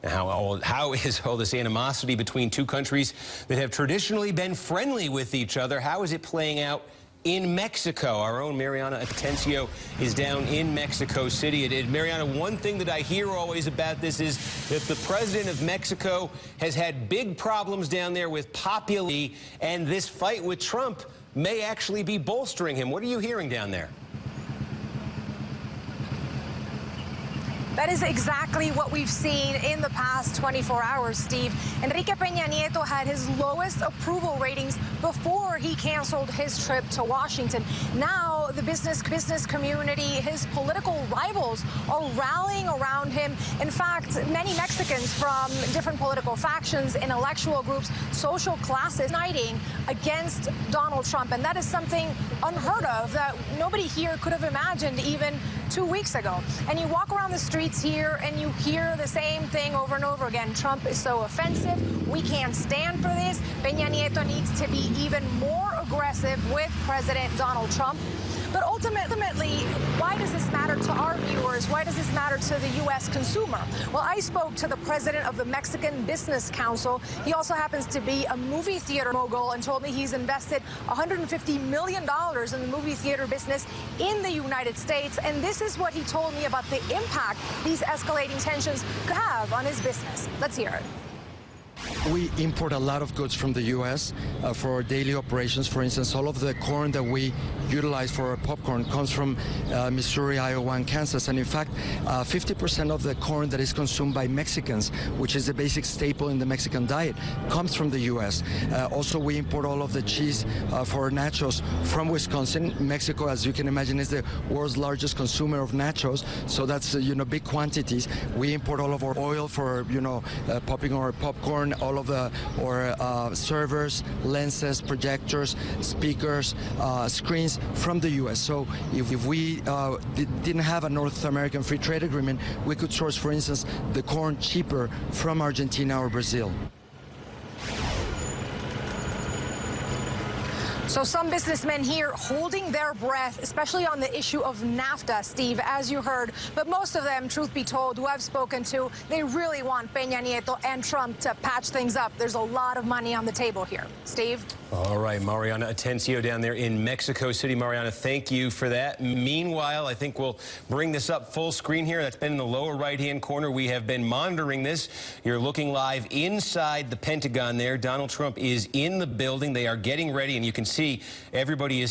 How is all this animosity between two countries that have traditionally been friendly with each other? How is it playing out in Mexico? Our own Mariana Atencio is down in Mexico City. Mariana, one thing that I hear always about this is that the president of Mexico has had big problems down there with popularity, and this fight with Trump may actually be bolstering him. What are you hearing down there? That is exactly what we've seen in the past 24 hours, Steve. Enrique Peña Nieto had his lowest approval ratings before he canceled his trip to Washington. Now the business community, his political rivals, are rallying around him. In fact, many Mexicans from different political factions, intellectual groups, social classes uniting against Donald Trump. And that is something unheard of that nobody here could have imagined even 2 weeks ago. And you walk around the streets here and you hear the same thing over and over again. Trump is so offensive. We can't stand for this. Peña Nieto needs to be even more aggressive with President Donald Trump. But ultimately, why does this matter to our viewers? Why does this matter to the U.S. consumer? Well, I spoke to the president of the Mexican Business Council. He also happens to be a movie theater mogul and told me he's invested $150 million in the movie theater business in the United States. And this is what he told me about the impact these escalating tensions could have on his business. Let's hear it. We import a lot of goods from the U.S. For our daily operations. For instance, all of the corn that we utilize for our popcorn comes from Missouri, Iowa, and Kansas. And in fact, 50% of the corn that is consumed by Mexicans, which is a basic staple in the Mexican diet, comes from the U.S. Also, we import all of the cheese for nachos from Wisconsin. Mexico, as you can imagine, is the world's largest consumer of nachos. So that's, big quantities. We import all of our oil for, popping our popcorn, all of our servers, lenses, projectors, speakers, screens from the U.S. So if we didn't have a North American free trade agreement, we could source, for instance, the corn cheaper from Argentina or Brazil. So some businessmen here holding their breath, especially on the issue of NAFTA, Steve, as you heard. But most of them, truth be told, who I've spoken to, they really want Peña Nieto and Trump to patch things up. There's a lot of money on the table here. Steve? All right, Mariana Atencio down there in Mexico City. Mariana, thank you for that. Meanwhile, I think we'll bring this up full screen here. That's been in the lower right-hand corner. We have been monitoring this. You're looking live inside the Pentagon there. Donald Trump is in the building. They are getting ready, and you can see everybody is